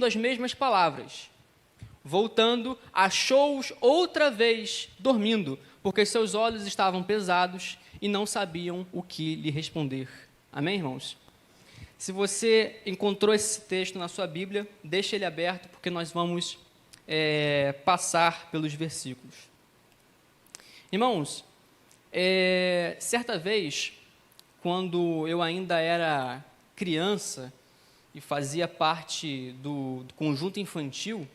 as mesmas palavras. Voltando, achou-os outra vez dormindo, porque seus olhos estavam pesados e não sabiam o que lhe responder. Amém, irmãos? Se você encontrou esse texto na sua Bíblia, deixe ele aberto, porque nós vamos passar pelos versículos. Irmãos, certa vez, quando eu ainda era criança e fazia parte do conjunto infantil,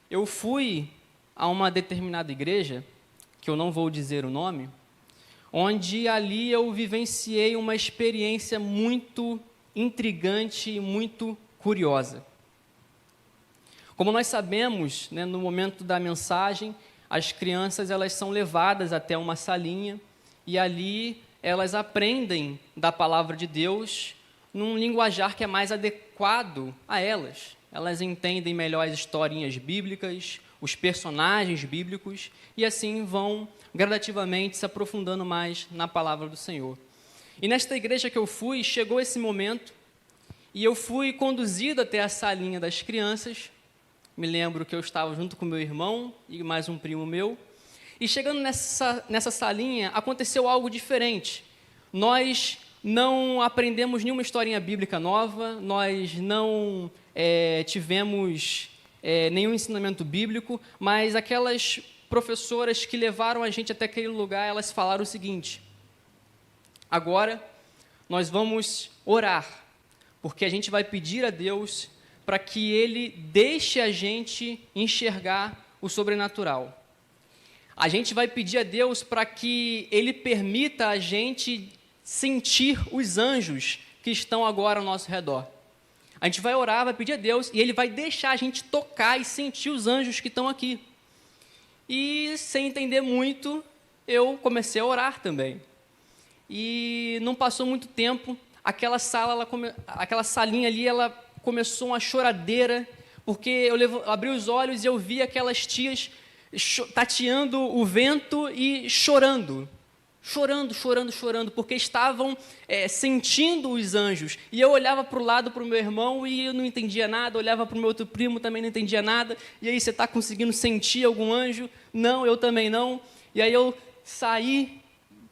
eu fui a uma determinada igreja, que eu não vou dizer o nome, onde ali eu vivenciei uma experiência muito intrigante e muito curiosa. Como nós sabemos, né, no momento da mensagem, as crianças elas são levadas até uma salinha e ali elas aprendem da palavra de Deus num linguajar que é mais adequado a elas. Elas entendem melhor as historinhas bíblicas, os personagens bíblicos, e assim vão gradativamente se aprofundando mais na palavra do Senhor. E nesta igreja que eu fui, chegou esse momento, e eu fui conduzido até a salinha das crianças. Me lembro que eu estava junto com meu irmão e mais um primo meu, e chegando nessa salinha, aconteceu algo diferente. Nós não aprendemos nenhuma historinha bíblica nova, nós não tivemos nenhum ensinamento bíblico, mas aquelas professoras que levaram a gente até aquele lugar, elas falaram o seguinte: agora nós vamos orar, porque a gente vai pedir a Deus para que Ele deixe a gente enxergar o sobrenatural. A gente vai pedir a Deus para que Ele permita a gente sentir os anjos que estão agora ao nosso redor. A gente vai orar, vai pedir a Deus, e Ele vai deixar a gente tocar e sentir os anjos que estão aqui. E, sem entender muito, eu comecei a orar também. E não passou muito tempo, aquela salinha ali, ela começou uma choradeira, porque eu abri os olhos e eu vi aquelas tias tateando o vento e chorando, porque estavam sentindo os anjos. E eu olhava para o lado, para o meu irmão, e eu não entendia nada, olhava para o meu outro primo, também não entendia nada. E aí, você está conseguindo sentir algum anjo? Não, eu também não. E aí eu saí,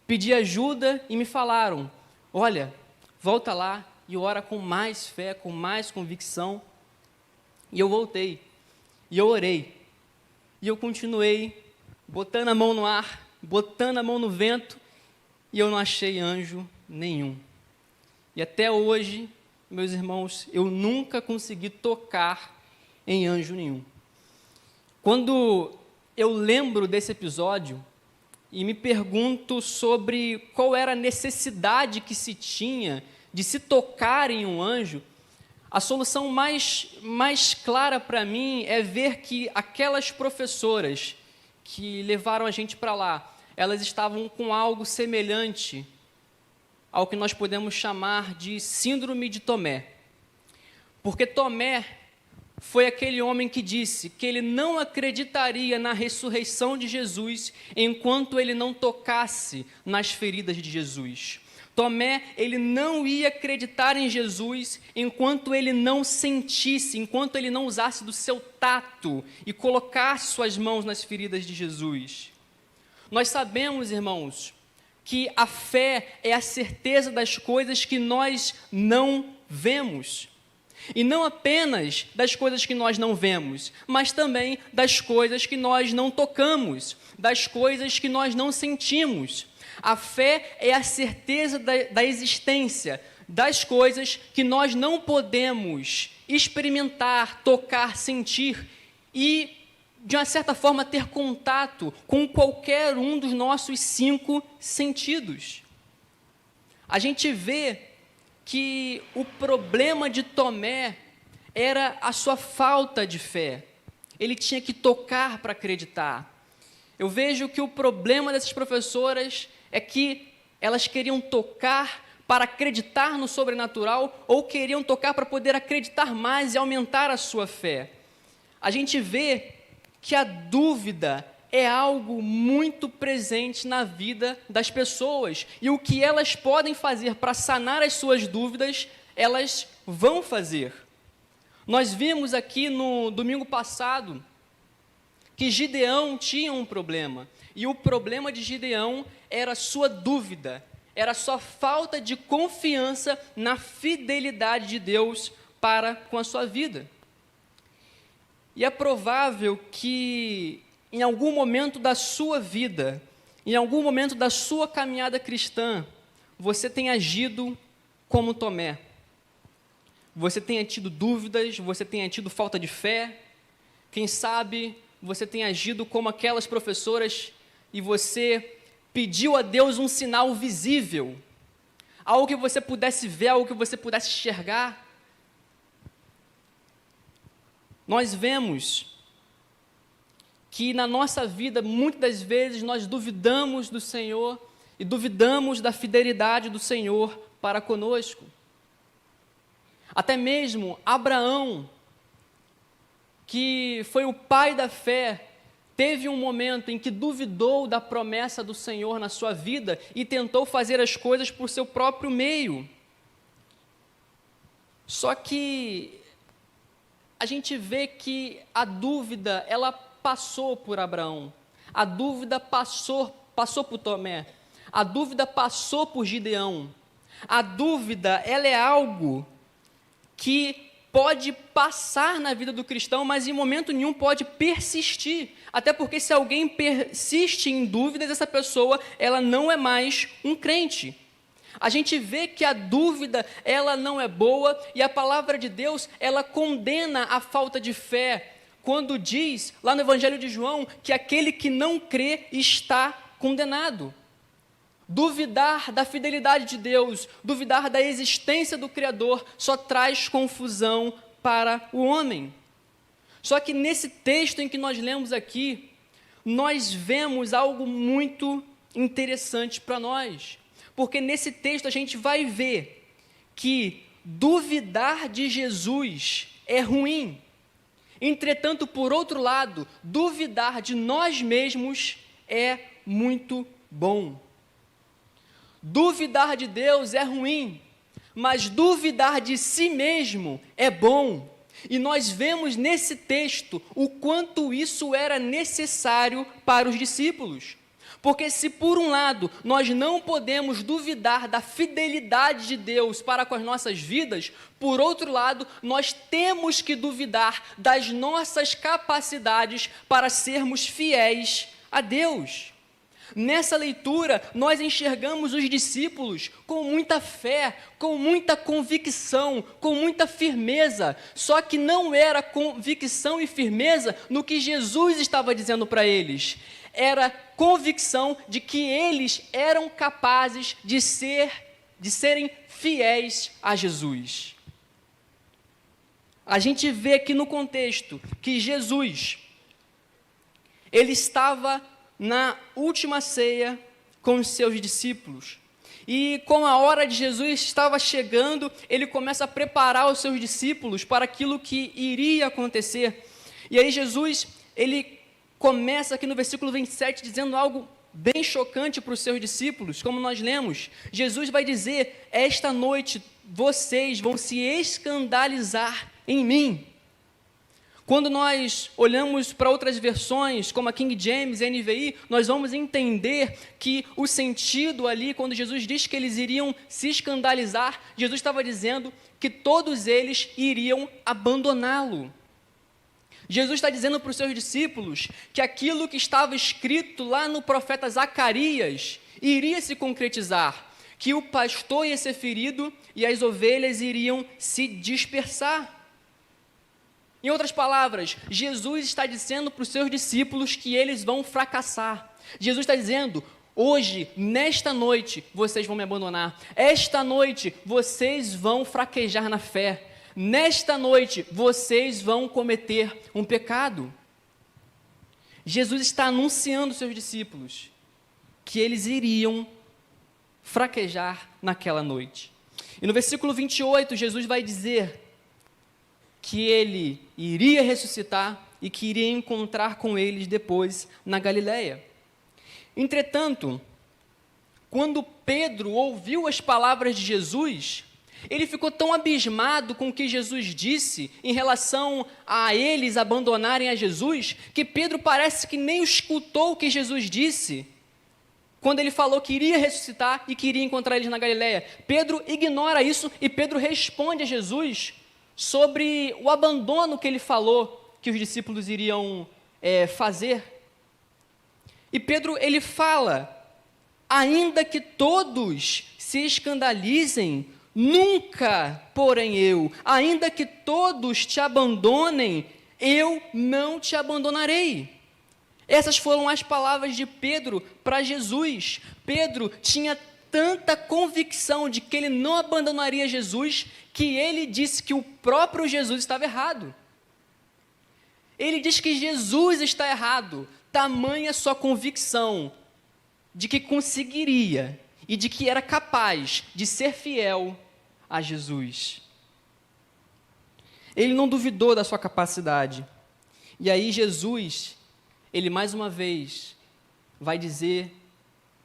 pedi ajuda e me falaram: olha, volta lá e ora com mais fé, com mais convicção. E eu voltei, e eu orei, e eu continuei botando a mão no ar, botando a mão no vento, e eu não achei anjo nenhum. E até hoje, meus irmãos, eu nunca consegui tocar em anjo nenhum. Quando eu lembro desse episódio e me pergunto sobre qual era a necessidade que se tinha de se tocar em um anjo, a solução mais clara para mim é ver que aquelas professoras que levaram a gente para lá, elas estavam com algo semelhante ao que nós podemos chamar de síndrome de Tomé. Porque Tomé foi aquele homem que disse que ele não acreditaria na ressurreição de Jesus enquanto ele não tocasse nas feridas de Jesus. Tomé, ele não ia acreditar em Jesus enquanto ele não sentisse, enquanto ele não usasse do seu tato e colocasse suas mãos nas feridas de Jesus. Nós sabemos, irmãos, que a fé é a certeza das coisas que nós não vemos. E não apenas das coisas que nós não vemos, mas também das coisas que nós não tocamos, das coisas que nós não sentimos. A fé é a certeza da existência das coisas que nós não podemos experimentar, tocar, sentir e, de uma certa forma, ter contato com qualquer um dos nossos 5 sentidos. A gente vê que o problema de Tomé era a sua falta de fé. Ele tinha que tocar para acreditar. Eu vejo que o problema dessas professoras é que elas queriam tocar para acreditar no sobrenatural ou queriam tocar para poder acreditar mais e aumentar a sua fé. A gente vê que a dúvida é algo muito presente na vida das pessoas e o que elas podem fazer para sanar as suas dúvidas, elas vão fazer. Nós vimos aqui no domingo passado que Gideão tinha um problema, e o problema de Gideão era sua dúvida, era sua falta de confiança na fidelidade de Deus para com a sua vida. E é provável que em algum momento da sua vida, em algum momento da sua caminhada cristã, você tenha agido como Tomé. Você tenha tido dúvidas, você tenha tido falta de fé, quem sabe você tenha agido como aquelas professoras e você pediu a Deus um sinal visível, algo que você pudesse ver, algo que você pudesse enxergar. Nós vemos que na nossa vida, muitas das vezes, nós duvidamos do Senhor e duvidamos da fidelidade do Senhor para conosco. Até mesmo Abraão, que foi o pai da fé, teve um momento em que duvidou da promessa do Senhor na sua vida e tentou fazer as coisas por seu próprio meio. Só que a gente vê que a dúvida, ela passou por Abraão, a dúvida passou por Tomé, a dúvida passou por Gideão. A dúvida, ela é algo que pode passar na vida do cristão, mas em momento nenhum pode persistir. Até porque se alguém persiste em dúvidas, essa pessoa, ela não é mais um crente. A gente vê que a dúvida, ela não é boa, e a palavra de Deus, ela condena a falta de fé, quando diz, lá no Evangelho de João, que aquele que não crê está condenado. Duvidar da fidelidade de Deus, duvidar da existência do Criador, só traz confusão para o homem. Só que nesse texto em que nós lemos aqui, nós vemos algo muito interessante para nós. Porque nesse texto a gente vai ver que duvidar de Jesus é ruim. Entretanto, por outro lado, duvidar de nós mesmos é muito bom. Duvidar de Deus é ruim, mas duvidar de si mesmo é bom. E nós vemos nesse texto o quanto isso era necessário para os discípulos. Porque se por um lado nós não podemos duvidar da fidelidade de Deus para com as nossas vidas, por outro lado nós temos que duvidar das nossas capacidades para sermos fiéis a Deus. Nessa leitura, nós enxergamos os discípulos com muita fé, com muita convicção, com muita firmeza, só que não era convicção e firmeza no que Jesus estava dizendo para eles, era convicção de que eles eram capazes de serem fiéis a Jesus. A gente vê aqui no contexto que Jesus, ele estava na última ceia com os seus discípulos. E como a hora de Jesus estava chegando, ele começa a preparar os seus discípulos para aquilo que iria acontecer. E aí Jesus, ele começa aqui no versículo 27 dizendo algo bem chocante para os seus discípulos, como nós lemos. Jesus vai dizer: esta noite vocês vão se escandalizar em mim. Quando nós olhamos para outras versões, como a King James e a NVI, nós vamos entender que o sentido ali, quando Jesus diz que eles iriam se escandalizar, Jesus estava dizendo que todos eles iriam abandoná-lo. Jesus está dizendo para os seus discípulos que aquilo que estava escrito lá no profeta Zacarias iria se concretizar, que o pastor ia ser ferido e as ovelhas iriam se dispersar. Em outras palavras, Jesus está dizendo para os seus discípulos que eles vão fracassar. Jesus está dizendo: hoje, nesta noite, vocês vão me abandonar. Esta noite, vocês vão fraquejar na fé. Nesta noite, vocês vão cometer um pecado. Jesus está anunciando aos seus discípulos que eles iriam fraquejar naquela noite. E no versículo 28, Jesus vai dizer que ele iria ressuscitar e que iria encontrar com eles depois na Galileia. Entretanto, quando Pedro ouviu as palavras de Jesus, Ele ficou tão abismado com o que Jesus disse em relação a eles abandonarem a Jesus, que Pedro parece que nem escutou o que Jesus disse, quando ele falou que iria ressuscitar e que iria encontrar eles na Galileia. Pedro ignora isso e Pedro responde a Jesus sobre o abandono que ele falou que os discípulos iriam fazer. E Pedro, ele fala: ainda que todos se escandalizem, nunca, porém eu, ainda que todos te abandonem, eu não te abandonarei. Essas foram as palavras de Pedro para Jesus. Pedro tinha tanta convicção de que ele não abandonaria Jesus, que ele disse que o próprio Jesus estava errado. Ele diz que Jesus está errado, tamanha sua convicção de que conseguiria e de que era capaz de ser fiel a Jesus. Ele não duvidou da sua capacidade. E aí Jesus, ele mais uma vez vai dizer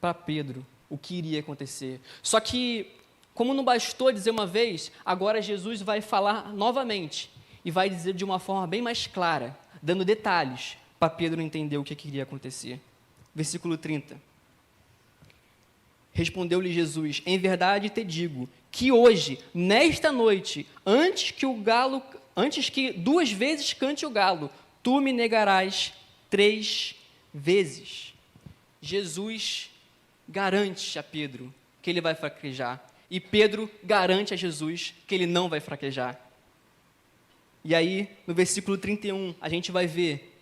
para Pedro o que iria acontecer. Só que, como não bastou dizer uma vez, agora Jesus vai falar novamente e vai dizer de uma forma bem mais clara, dando detalhes para Pedro entender o que iria acontecer. Versículo 30. Respondeu-lhe Jesus: em verdade te digo que hoje, nesta noite, antes que 2 vezes cante o galo, tu me negarás 3 vezes. Jesus garante a Pedro que ele vai fraquejar, e Pedro garante a Jesus que ele não vai fraquejar. E aí, no versículo 31, a gente vai ver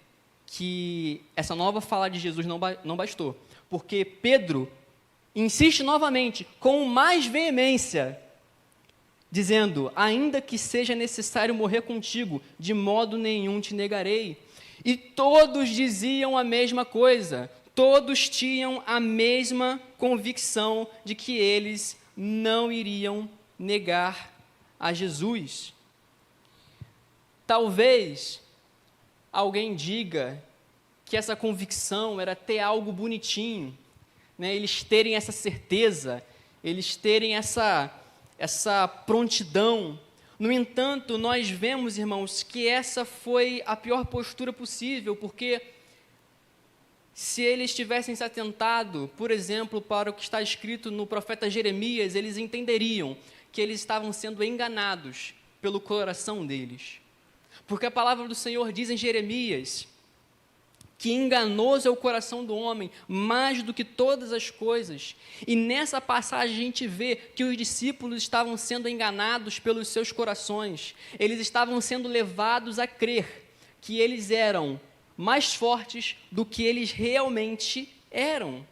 que essa nova fala de Jesus não bastou, porque Pedro insiste novamente, com mais veemência, dizendo: ainda que seja necessário morrer contigo, de modo nenhum te negarei. E todos diziam a mesma coisa, todos tinham a mesma convicção de que eles não iriam negar a Jesus. Talvez alguém diga que essa convicção era ter algo bonitinho, né? Eles terem essa certeza, eles terem essa prontidão. No entanto, nós vemos, irmãos, que essa foi a pior postura possível, porque se eles tivessem se atentado, por exemplo, para o que está escrito no profeta Jeremias, eles entenderiam que eles estavam sendo enganados pelo coração deles. Porque a palavra do Senhor diz em Jeremias que enganoso é o coração do homem, mais do que todas as coisas. E nessa passagem a gente vê que os discípulos estavam sendo enganados pelos seus corações. Eles estavam sendo levados a crer que eles eram mais fortes do que eles realmente eram.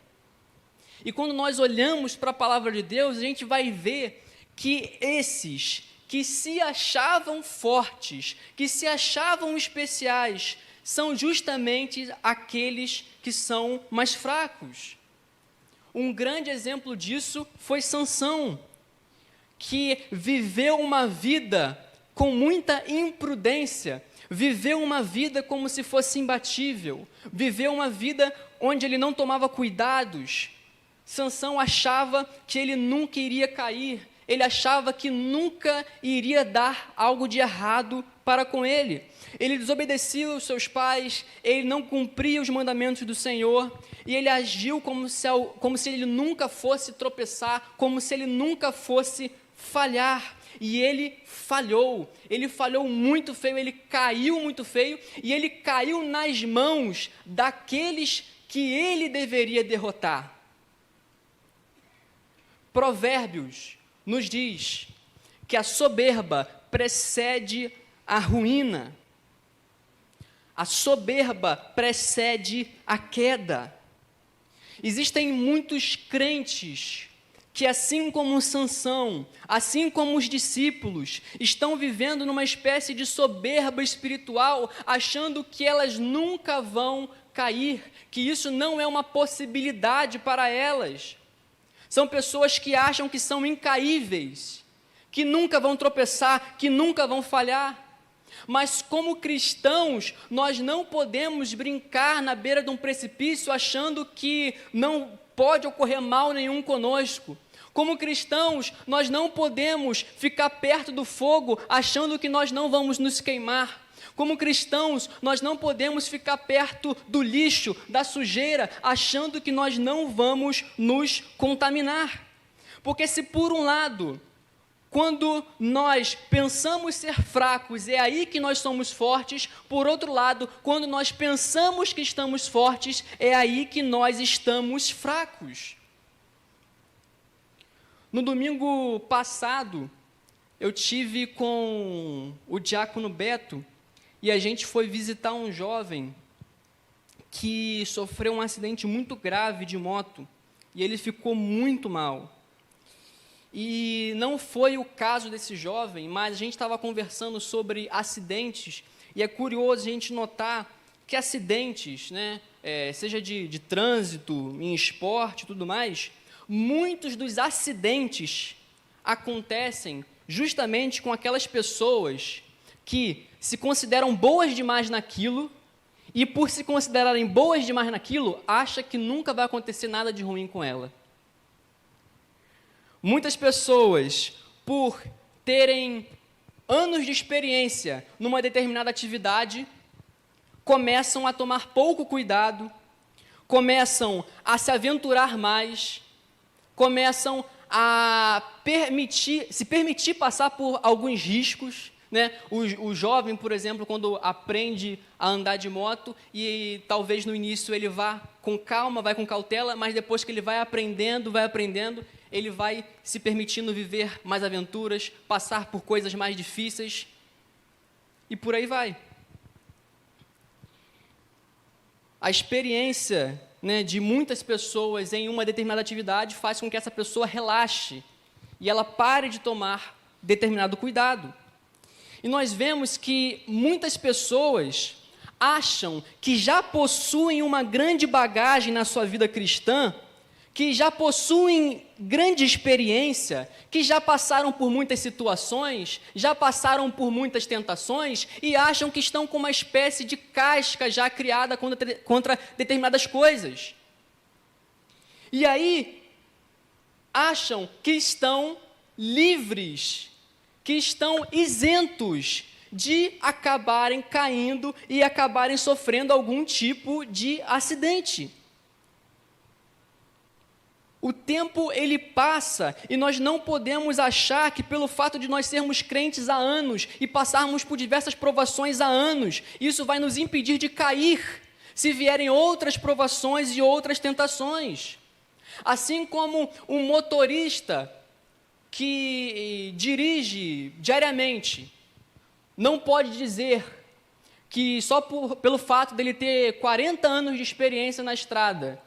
E quando nós olhamos para a palavra de Deus, a gente vai ver que esses que se achavam fortes, que se achavam especiais, são justamente aqueles que são mais fracos. Um grande exemplo disso foi Sansão, que viveu uma vida com muita imprudência, viveu uma vida como se fosse imbatível, viveu uma vida onde ele não tomava cuidados. Sansão achava que ele nunca iria cair, ele achava que nunca iria dar algo de errado para com ele. Ele desobedecia os seus pais, ele não cumpria os mandamentos do Senhor, e ele agiu como se ele nunca fosse tropeçar, como se ele nunca fosse falhar. E ele falhou muito feio, ele caiu muito feio, e ele caiu nas mãos daqueles que ele deveria derrotar. Provérbios nos diz que a soberba precede a ruína. A soberba precede a queda. Existem muitos crentes que, assim como Sansão, assim como os discípulos, estão vivendo numa espécie de soberba espiritual, achando que elas nunca vão cair, que isso não é uma possibilidade para elas. São pessoas que acham que são incaíveis, que nunca vão tropeçar, que nunca vão falhar. Mas como cristãos, nós não podemos brincar na beira de um precipício achando que não pode ocorrer mal nenhum conosco. Como cristãos, nós não podemos ficar perto do fogo achando que nós não vamos nos queimar. Como cristãos, nós não podemos ficar perto do lixo, da sujeira, achando que nós não vamos nos contaminar. Porque se por um lado, quando nós pensamos ser fracos, é aí que nós somos fortes, por outro lado, quando nós pensamos que estamos fortes, é aí que nós estamos fracos. No domingo passado, eu tive com o diácono Beto e a gente foi visitar um jovem que sofreu um acidente muito grave de moto e ele ficou muito mal. E não foi o caso desse jovem, mas a gente estava conversando sobre acidentes e é curioso a gente notar que acidentes, né, seja de trânsito, em esporte e tudo mais, muitos dos acidentes acontecem justamente com aquelas pessoas que se consideram boas demais naquilo e, por se considerarem boas demais naquilo, acha que nunca vai acontecer nada de ruim com ela. Muitas pessoas, por terem anos de experiência numa determinada atividade, começam a tomar pouco cuidado, começam a se aventurar mais, começam a se permitir passar por alguns riscos, né? O jovem, por exemplo, quando aprende a andar de moto e talvez no início ele vá com calma, vai com cautela, mas depois que ele vai aprendendo, ele vai se permitindo viver mais aventuras, passar por coisas mais difíceis e por aí vai. A experiência, né, de muitas pessoas em uma determinada atividade faz com que essa pessoa relaxe e ela pare de tomar determinado cuidado. E nós vemos que muitas pessoas acham que já possuem uma grande bagagem na sua vida cristã, que já possuem grande experiência, que já passaram por muitas situações, já passaram por muitas tentações e acham que estão com uma espécie de casca já criada contra determinadas coisas. E aí, acham que estão livres, que estão isentos de acabarem caindo e acabarem sofrendo algum tipo de acidente. O tempo, ele passa e nós não podemos achar que pelo fato de nós sermos crentes há anos e passarmos por diversas provações há anos, isso vai nos impedir de cair se vierem outras provações e outras tentações. Assim como um motorista que dirige diariamente não pode dizer que só pelo fato dele ter 40 anos de experiência na estrada,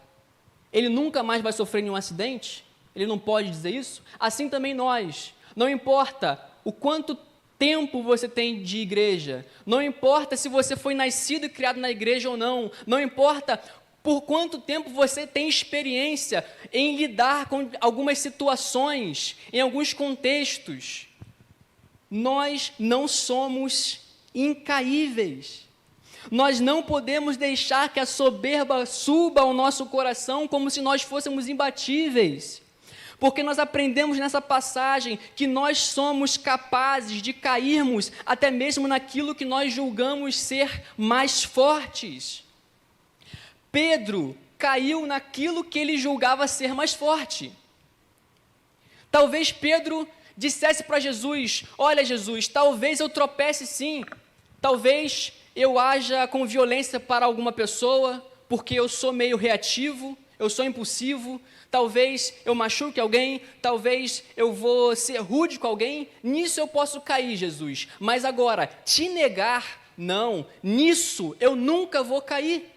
ele nunca mais vai sofrer nenhum acidente? Ele não pode dizer isso? Assim também nós. Não importa o quanto tempo você tem de igreja, não importa se você foi nascido e criado na igreja ou não, não importa por quanto tempo você tem experiência em lidar com algumas situações, em alguns contextos, nós não somos incaíveis. Nós não podemos deixar que a soberba suba ao nosso coração como se nós fôssemos imbatíveis, porque nós aprendemos nessa passagem que nós somos capazes de cairmos até mesmo naquilo que nós julgamos ser mais fortes. Pedro caiu naquilo que ele julgava ser mais forte. Talvez Pedro dissesse para Jesus: olha, Jesus, talvez eu tropece sim, talvez eu haja com violência para alguma pessoa, porque eu sou meio reativo, eu sou impulsivo, talvez eu machuque alguém, talvez eu vou ser rude com alguém, nisso eu posso cair, Jesus, mas agora, te negar, não, nisso eu nunca vou cair.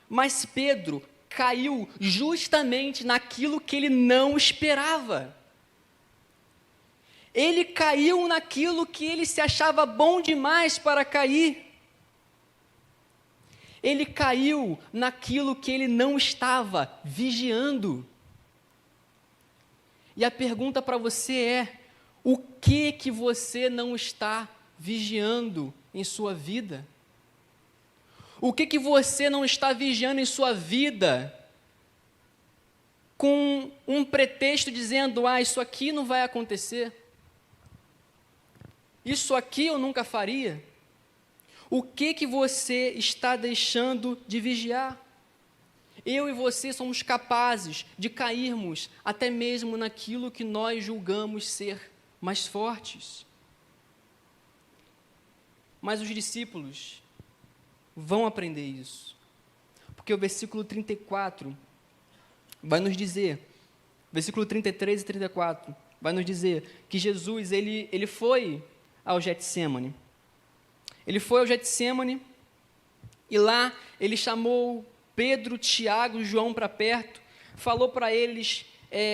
Mas Pedro caiu justamente naquilo que ele não esperava. Ele caiu naquilo que ele se achava bom demais para cair. Ele caiu naquilo que ele não estava vigiando. E a pergunta para você é: o que você não está vigiando em sua vida? O que você não está vigiando em sua vida com um pretexto dizendo, isso aqui não vai acontecer, isso aqui eu nunca faria. O que você está deixando de vigiar? Eu e você somos capazes de cairmos até mesmo naquilo que nós julgamos ser mais fortes. Mas os discípulos vão aprender isso. Porque o versículo 34 vai nos dizer, versículo 33 e 34, vai nos dizer que Jesus, ele foi ao Getsêmani. Ele foi ao Getsêmani e lá ele chamou Pedro, Tiago e João para perto, falou para eles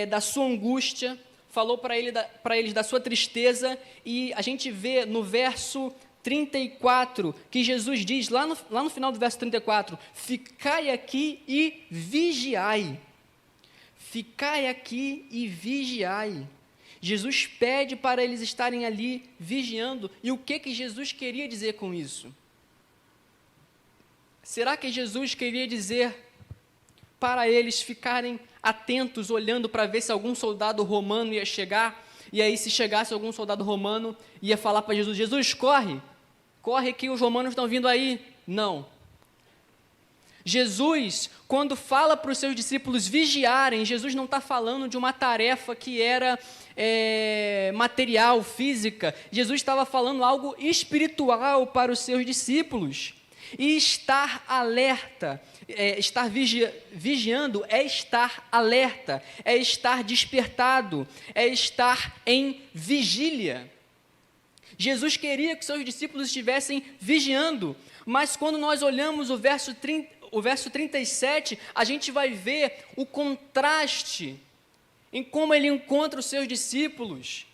da sua angústia, falou para eles da sua tristeza, e a gente vê no verso 34, que Jesus diz, lá no final do verso 34, ficai aqui e vigiai. Ficai aqui e vigiai. Jesus pede para eles estarem ali vigiando, e o que Jesus queria dizer com isso? Será que Jesus queria dizer para eles ficarem atentos, olhando para ver se algum soldado romano ia chegar, e aí se chegasse algum soldado romano, ia falar para Jesus, Jesus, corre que os romanos estão vindo aí? Não. Jesus, quando fala para os seus discípulos vigiarem, Jesus não está falando de uma tarefa que era material, física. Jesus estava falando algo espiritual para os seus discípulos. E estar alerta, estar vigiando é estar alerta, é estar despertado, é estar em vigília. Jesus queria que seus discípulos estivessem vigiando, mas quando nós olhamos o verso 37, a gente vai ver o contraste em como ele encontra os seus discípulos.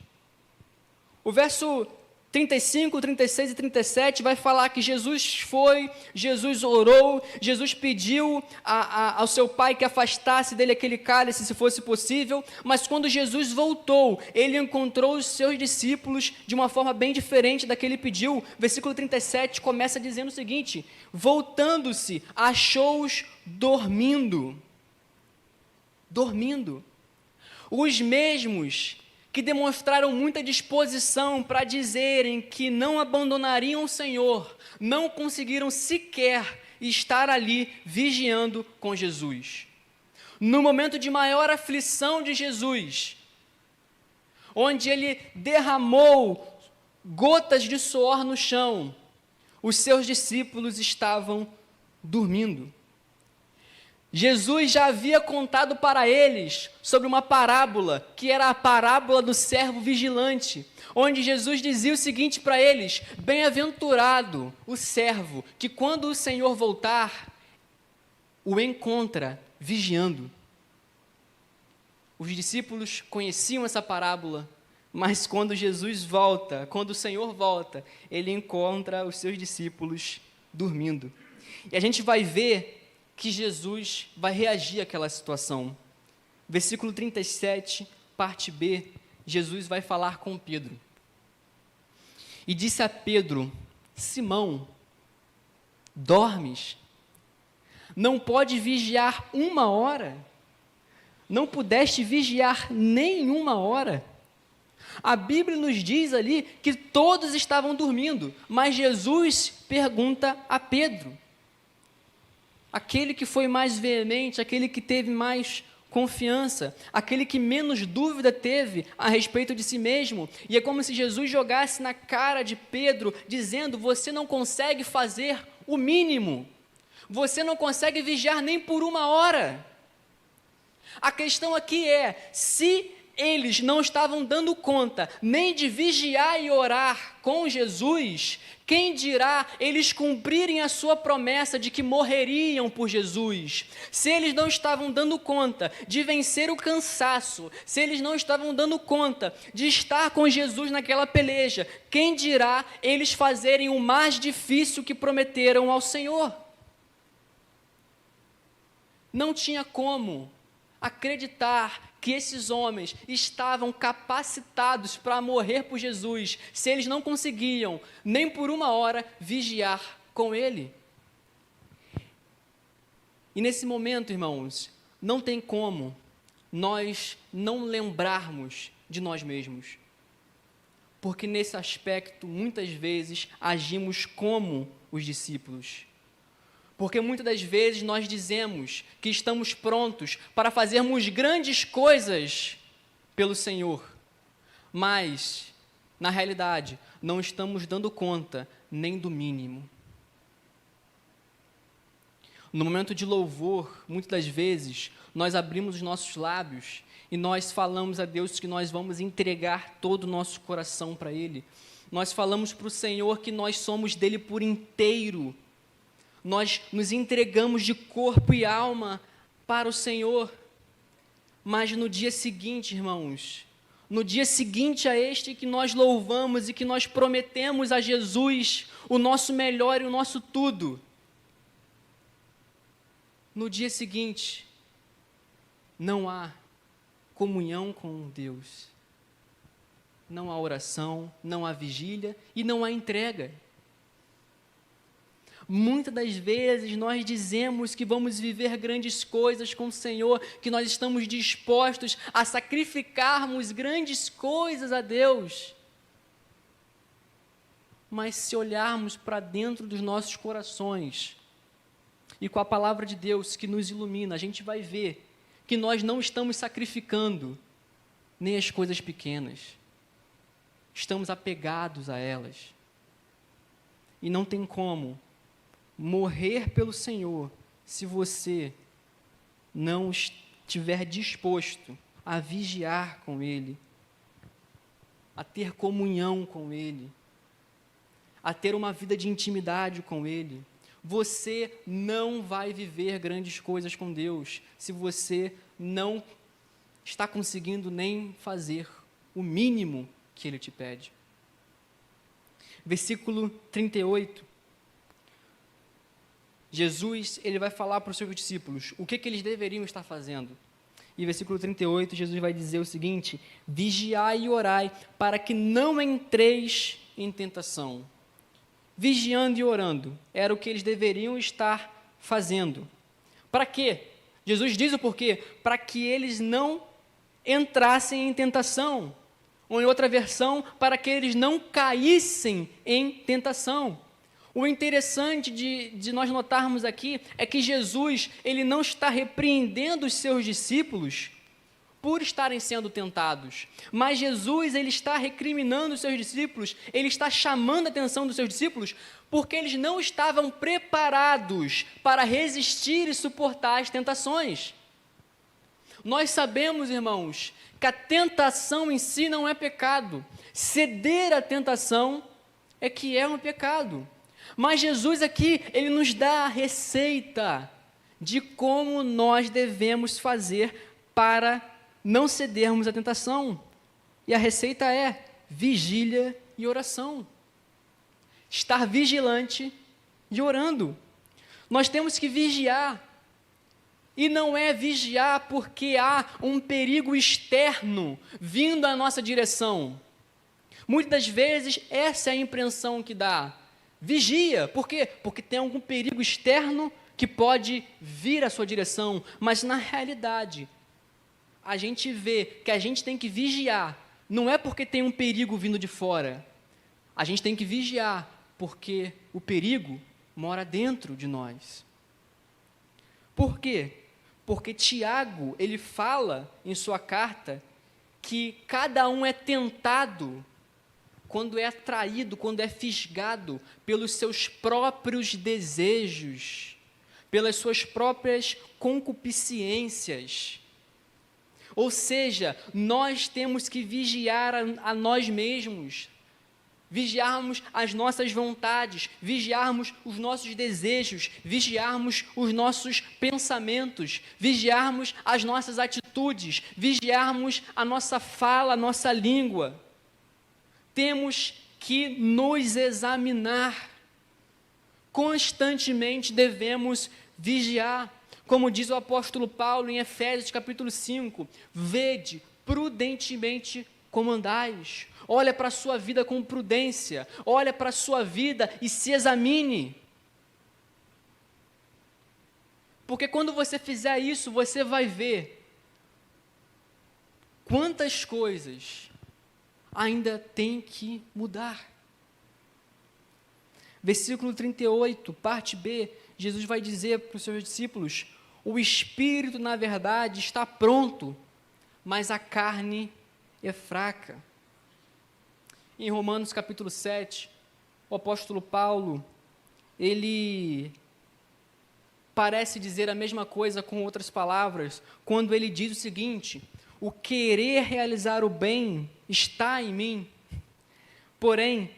O verso 35, 36 e 37 vai falar que Jesus foi, Jesus orou, Jesus pediu ao seu pai que afastasse dele aquele cálice, se fosse possível, mas quando Jesus voltou, ele encontrou os seus discípulos de uma forma bem diferente da que ele pediu. Versículo 37 começa dizendo o seguinte, voltando-se, achou-os dormindo. Os mesmos que demonstraram muita disposição para dizerem que não abandonariam o Senhor, não conseguiram sequer estar ali vigiando com Jesus. No momento de maior aflição de Jesus, onde ele derramou gotas de suor no chão, os seus discípulos estavam dormindo. Jesus já havia contado para eles sobre uma parábola, que era a parábola do servo vigilante, onde Jesus dizia o seguinte para eles, bem-aventurado o servo, que quando o Senhor voltar, o encontra vigiando. Os discípulos conheciam essa parábola, mas quando Jesus volta, quando o Senhor volta, ele encontra os seus discípulos dormindo. E a gente vai ver que Jesus vai reagir àquela situação. Versículo 37, parte B, Jesus vai falar com Pedro. E disse a Pedro, Simão, dormes? Não pode vigiar 1 hora? Não pudeste vigiar nem 1 hora? A Bíblia nos diz ali que todos estavam dormindo, mas Jesus pergunta a Pedro, aquele que foi mais veemente, aquele que teve mais confiança, aquele que menos dúvida teve a respeito de si mesmo, e é como se Jesus jogasse na cara de Pedro, dizendo, você não consegue fazer o mínimo, você não consegue vigiar nem por 1 hora. A questão aqui é, se eles não estavam dando conta nem de vigiar e orar com Jesus, quem dirá eles cumprirem a sua promessa de que morreriam por Jesus? Se eles não estavam dando conta de vencer o cansaço, se eles não estavam dando conta de estar com Jesus naquela peleja, quem dirá eles fazerem o mais difícil que prometeram ao Senhor? Não tinha como acreditar que esses homens estavam capacitados para morrer por Jesus, se eles não conseguiam, nem por 1 hora, vigiar com Ele. E nesse momento, irmãos, não tem como nós não lembrarmos de nós mesmos. Porque nesse aspecto, muitas vezes, agimos como os discípulos. Porque muitas das vezes nós dizemos que estamos prontos para fazermos grandes coisas pelo Senhor, mas, na realidade, não estamos dando conta nem do mínimo. No momento de louvor, muitas das vezes, nós abrimos os nossos lábios e nós falamos a Deus que nós vamos entregar todo o nosso coração para Ele. Nós falamos para o Senhor que nós somos dele por inteiro. Nós nos entregamos de corpo e alma para o Senhor. Mas no dia seguinte, irmãos, no dia seguinte a este que nós louvamos e que nós prometemos a Jesus o nosso melhor e o nosso tudo, no dia seguinte, não há comunhão com Deus, não há oração, não há vigília e não há entrega. Muitas das vezes nós dizemos que vamos viver grandes coisas com o Senhor, que nós estamos dispostos a sacrificarmos grandes coisas a Deus. Mas se olharmos para dentro dos nossos corações, e com a palavra de Deus que nos ilumina, a gente vai ver que nós não estamos sacrificando nem as coisas pequenas. Estamos apegados a elas. E não tem como morrer pelo Senhor se você não estiver disposto a vigiar com Ele, a ter comunhão com Ele, a ter uma vida de intimidade com Ele. Você não vai viver grandes coisas com Deus se você não está conseguindo nem fazer o mínimo que Ele te pede. Versículo 38. Jesus, ele vai falar para os seus discípulos o que eles deveriam estar fazendo. E versículo 38, Jesus vai dizer o seguinte: vigiai e orai, para que não entreis em tentação. Vigiando e orando, era o que eles deveriam estar fazendo. Para quê? Jesus diz o porquê: para que eles não entrassem em tentação. Ou em outra versão, para que eles não caíssem em tentação. O interessante de nós notarmos aqui é que Jesus, ele não está repreendendo os seus discípulos por estarem sendo tentados, mas Jesus, ele está recriminando os seus discípulos, ele está chamando a atenção dos seus discípulos, porque eles não estavam preparados para resistir e suportar as tentações. Nós sabemos, irmãos, que a tentação em si não é pecado, ceder à tentação é que é um pecado. Mas Jesus aqui, ele nos dá a receita de como nós devemos fazer para não cedermos à tentação. E a receita é vigília e oração. Estar vigilante e orando. Nós temos que vigiar. E não é vigiar porque há um perigo externo vindo à nossa direção. Muitas das vezes, essa é a impressão que dá. Vigia, por quê? Porque tem algum perigo externo que pode vir à sua direção, mas na realidade, a gente vê que a gente tem que vigiar, não é porque tem um perigo vindo de fora, a gente tem que vigiar porque o perigo mora dentro de nós. Por quê? Porque Tiago, ele fala em sua carta que cada um é tentado quando é atraído, quando é fisgado pelos seus próprios desejos, pelas suas próprias concupiscências. Ou seja, nós temos que vigiar a nós mesmos, vigiarmos as nossas vontades, vigiarmos os nossos desejos, vigiarmos os nossos pensamentos, vigiarmos as nossas atitudes, vigiarmos a nossa fala, a nossa língua. Temos que nos examinar. Constantemente devemos vigiar. Como diz o apóstolo Paulo em Efésios capítulo 5, vede prudentemente como andais. Olha para a sua vida com prudência. Olha para a sua vida e se examine. Porque quando você fizer isso, você vai ver quantas coisas ainda tem que mudar. Versículo 38, parte B, Jesus vai dizer para os seus discípulos: o espírito, na verdade, está pronto, mas a carne é fraca. Em Romanos capítulo 7, o apóstolo Paulo, ele parece dizer a mesma coisa com outras palavras, quando ele diz o seguinte: o querer realizar o bem está em mim, porém,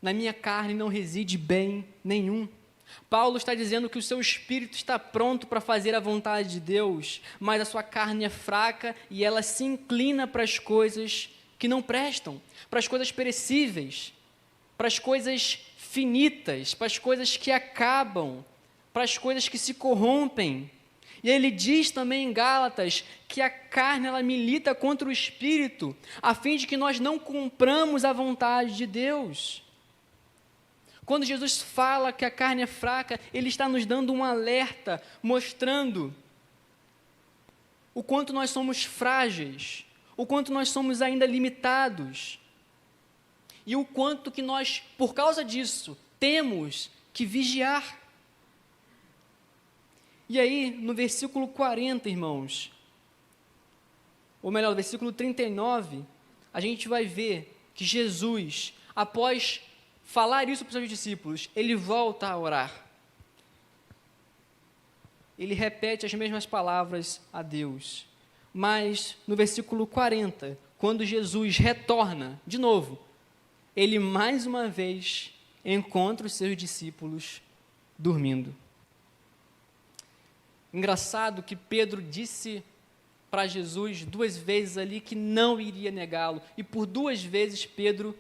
na minha carne não reside bem nenhum. Paulo está dizendo que o seu espírito está pronto para fazer a vontade de Deus, mas a sua carne é fraca e ela se inclina para as coisas que não prestam, para as coisas perecíveis, para as coisas finitas, para as coisas que acabam, para as coisas que se corrompem. E ele diz também em Gálatas que a carne ela milita contra o espírito, a fim de que nós não cumpramos a vontade de Deus. Quando Jesus fala que a carne é fraca, ele está nos dando um alerta, mostrando o quanto nós somos frágeis, o quanto nós somos ainda limitados, e o quanto que nós, por causa disso, temos que vigiar. E aí, no versículo 40, irmãos, ou melhor, no versículo 39, a gente vai ver que Jesus, após falar isso para os seus discípulos, ele volta a orar. Ele repete as mesmas palavras a Deus. Mas, no versículo 40, quando Jesus retorna, de novo, ele mais uma vez encontra os seus discípulos dormindo. Engraçado que Pedro disse para Jesus 2 vezes ali que não iria negá-lo, e por 2 vezes Pedro,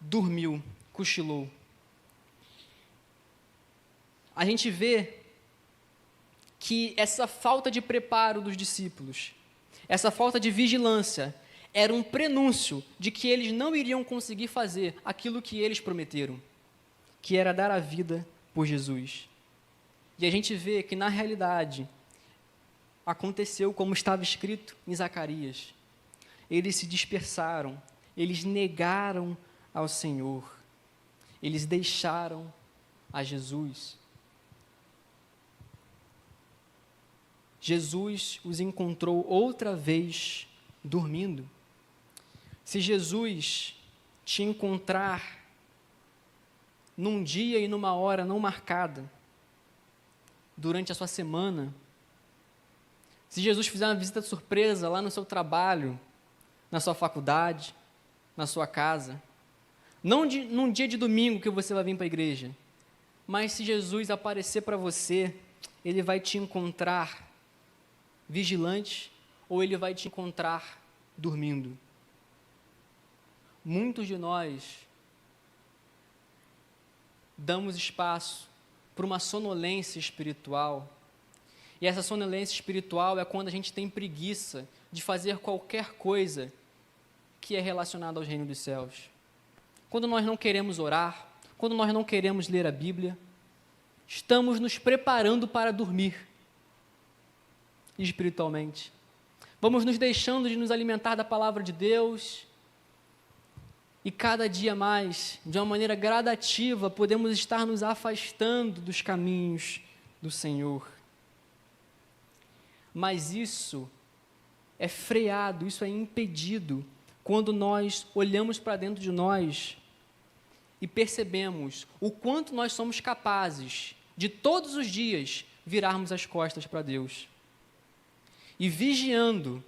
dormiu, cochilou. A gente vê que essa falta de preparo dos discípulos, essa falta de vigilância, era um prenúncio de que eles não iriam conseguir fazer aquilo que eles prometeram, que era dar a vida por Jesus. E a gente vê que, na realidade, aconteceu como estava escrito em Zacarias. Eles se dispersaram, eles negaram ao Senhor, eles deixaram a Jesus. Jesus os encontrou outra vez dormindo. Se Jesus te encontrar num dia e numa hora não marcada, durante a sua semana, se Jesus fizer uma visita surpresa lá no seu trabalho, na sua faculdade, na sua casa, não num dia de domingo que você vai vir para a igreja, mas se Jesus aparecer para você, ele vai te encontrar vigilante ou ele vai te encontrar dormindo. Muitos de nós damos espaço para uma sonolência espiritual, e essa sonolência espiritual é quando a gente tem preguiça de fazer qualquer coisa que é relacionada ao reino dos céus. Quando nós não queremos orar, quando nós não queremos ler a Bíblia, estamos nos preparando para dormir espiritualmente. Vamos nos deixando de nos alimentar da palavra de Deus, e cada dia mais, de uma maneira gradativa, podemos estar nos afastando dos caminhos do Senhor. Mas isso é freado, isso é impedido, quando nós olhamos para dentro de nós e percebemos o quanto nós somos capazes de todos os dias virarmos as costas para Deus. E vigiando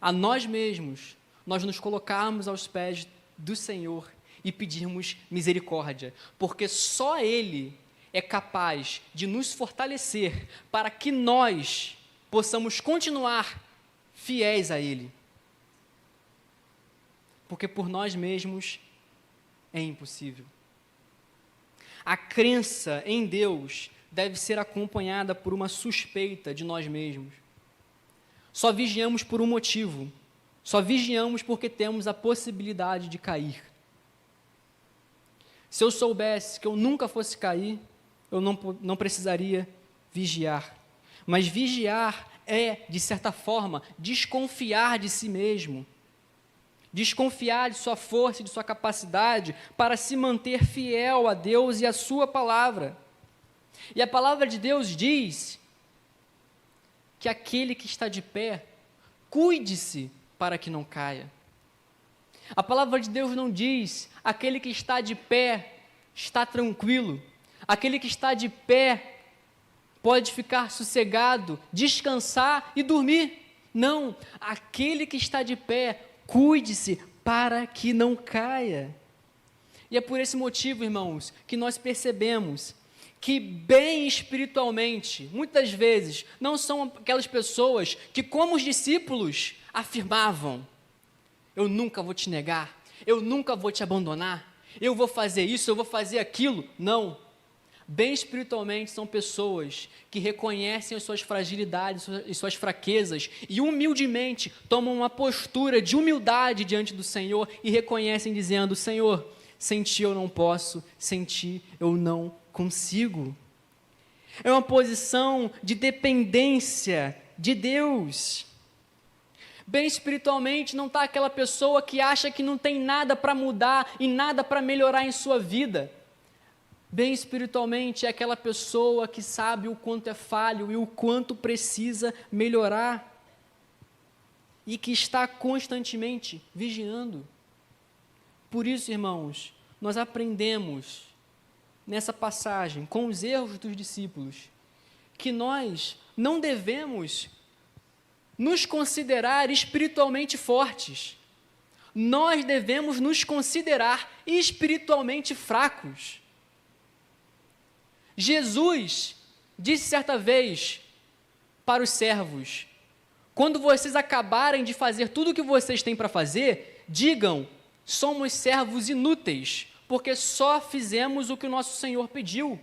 a nós mesmos, nós nos colocarmos aos pés do Senhor e pedirmos misericórdia, porque só Ele é capaz de nos fortalecer para que nós possamos continuar fiéis a Ele. Porque por nós mesmos é impossível. A crença em Deus deve ser acompanhada por uma suspeita de nós mesmos. Só vigiamos por um motivo. Só vigiamos porque temos a possibilidade de cair. Se eu soubesse que eu nunca fosse cair, eu não precisaria vigiar. Mas vigiar é, de certa forma, desconfiar de si mesmo, desconfiar de sua força e de sua capacidade para se manter fiel a Deus e a sua palavra. E a palavra de Deus diz que aquele que está de pé, cuide-se para que não caia. A palavra de Deus não diz, aquele que está de pé está tranquilo, aquele que está de pé pode ficar sossegado, descansar e dormir. Não, aquele que está de pé, cuide-se para que não caia. E é por esse motivo, irmãos, que nós percebemos que bem espiritualmente, muitas vezes, não são aquelas pessoas que, como os discípulos, afirmavam: eu nunca vou te negar, eu nunca vou te abandonar, eu vou fazer isso, eu vou fazer aquilo. Não. Bem espiritualmente são pessoas que reconhecem as suas fragilidades e suas fraquezas e humildemente tomam uma postura de humildade diante do Senhor e reconhecem dizendo: Senhor, sem Ti eu não posso, sem Ti eu não consigo. É uma posição de dependência de Deus. Bem espiritualmente não está aquela pessoa que acha que não tem nada para mudar e nada para melhorar em sua vida. Bem espiritualmente é aquela pessoa que sabe o quanto é falho e o quanto precisa melhorar e que está constantemente vigiando. Por isso, irmãos, nós aprendemos nessa passagem, com os erros dos discípulos, que nós não devemos nos considerar espiritualmente fortes. Nós devemos nos considerar espiritualmente fracos. Jesus disse certa vez para os servos: quando vocês acabarem de fazer tudo o que vocês têm para fazer, digam: somos servos inúteis, porque só fizemos o que o nosso Senhor pediu.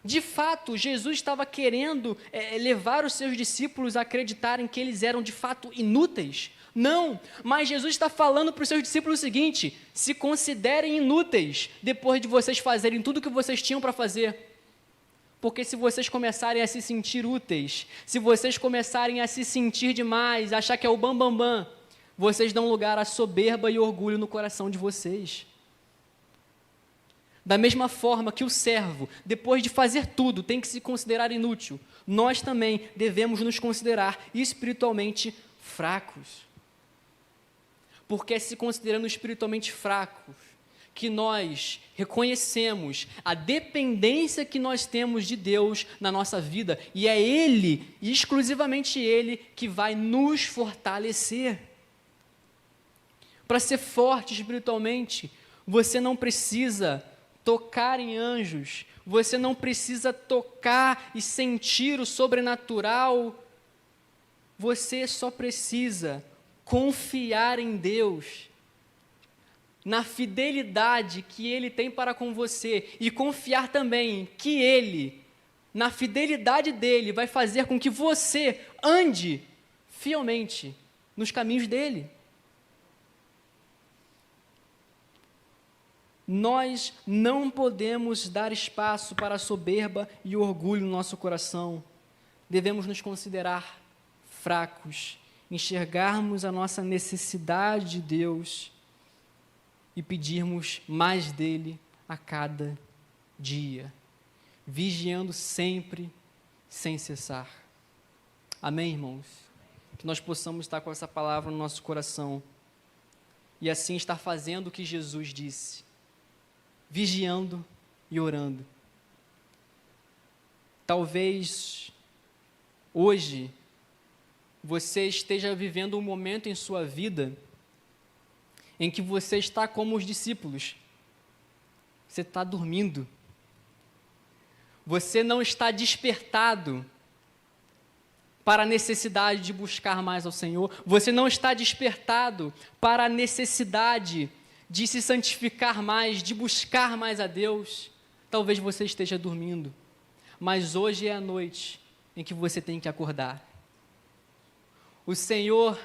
De fato, Jesus estava querendo levar os seus discípulos a acreditarem que eles eram de fato inúteis? Não, mas Jesus está falando para os seus discípulos o seguinte: se considerem inúteis depois de vocês fazerem tudo o que vocês tinham para fazer. Porque se vocês começarem a se sentir úteis, se vocês começarem a se sentir demais, achar que é o bambambam, vocês dão lugar à soberba e orgulho no coração de vocês. Da mesma forma que o servo, depois de fazer tudo, tem que se considerar inútil, nós também devemos nos considerar espiritualmente fracos. Porque é se considerando espiritualmente fracos que nós reconhecemos a dependência que nós temos de Deus na nossa vida, e é Ele, e exclusivamente Ele, que vai nos fortalecer. Para ser forte espiritualmente, você não precisa tocar em anjos, você não precisa tocar e sentir o sobrenatural, você só precisa confiar em Deus, na fidelidade que Ele tem para com você, e confiar também que Ele, na fidelidade dEle, vai fazer com que você ande fielmente nos caminhos dEle. Nós não podemos dar espaço para a soberba e o orgulho no nosso coração. Devemos nos considerar fracos, enxergarmos a nossa necessidade de Deus e pedirmos mais dele a cada dia, vigiando sempre, sem cessar. Amém, irmãos? Que nós possamos estar com essa palavra no nosso coração e assim estar fazendo o que Jesus disse, vigiando e orando. Talvez hoje você esteja vivendo um momento em sua vida em que você está como os discípulos. Você está dormindo. Você não está despertado para a necessidade de buscar mais ao Senhor. Você não está despertado para a necessidade de se santificar mais, de buscar mais a Deus. Talvez você esteja dormindo, mas hoje é a noite em que você tem que acordar. O Senhor,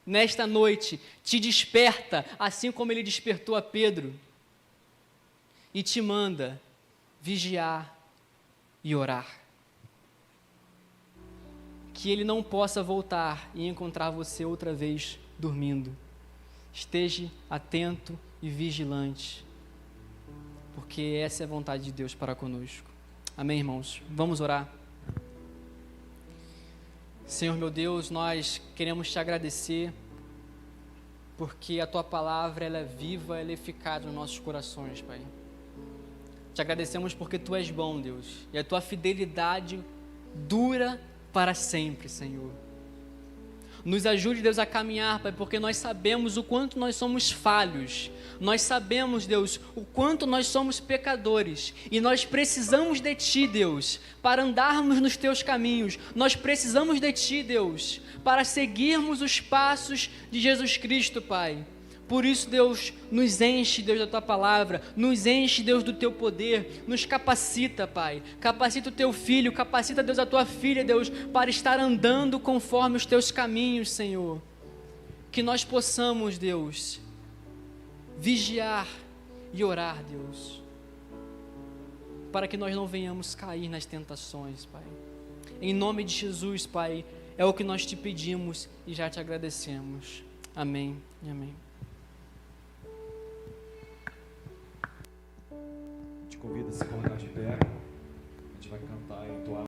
nesta noite, te desperta, assim como Ele despertou a Pedro, e te manda vigiar e orar. que ele não possa voltar e encontrar você outra vez dormindo. Esteja atento e vigilante, porque essa é a vontade de Deus para conosco. Amém, irmãos? Vamos orar. Senhor meu Deus, nós queremos te agradecer, porque a tua palavra ela é viva, ela é eficaz nos nossos corações, Pai. Te agradecemos porque tu és bom, Deus, e a tua fidelidade dura para sempre, Senhor. Nos ajude, Deus, a caminhar, Pai, porque nós sabemos o quanto nós somos falhos. Nós sabemos, Deus, o quanto nós somos pecadores. E nós precisamos de Ti, Deus, para andarmos nos Teus caminhos. Nós precisamos de Ti, Deus, para seguirmos os passos de Jesus Cristo, Pai. Por isso, Deus, nos enche, Deus, da Tua palavra, nos enche, Deus, do Teu poder, nos capacita, Pai, capacita o Teu Filho, capacita, Deus, a Tua filha, Deus, para estar andando conforme os Teus caminhos, Senhor. Que nós possamos, Deus, vigiar e orar, Deus, para que nós não venhamos cair nas tentações, Pai. Em nome de Jesus, Pai, é o que nós te pedimos e já te agradecemos. Amém e amém. Convida a se colocar de pé, a gente vai cantar e entoar.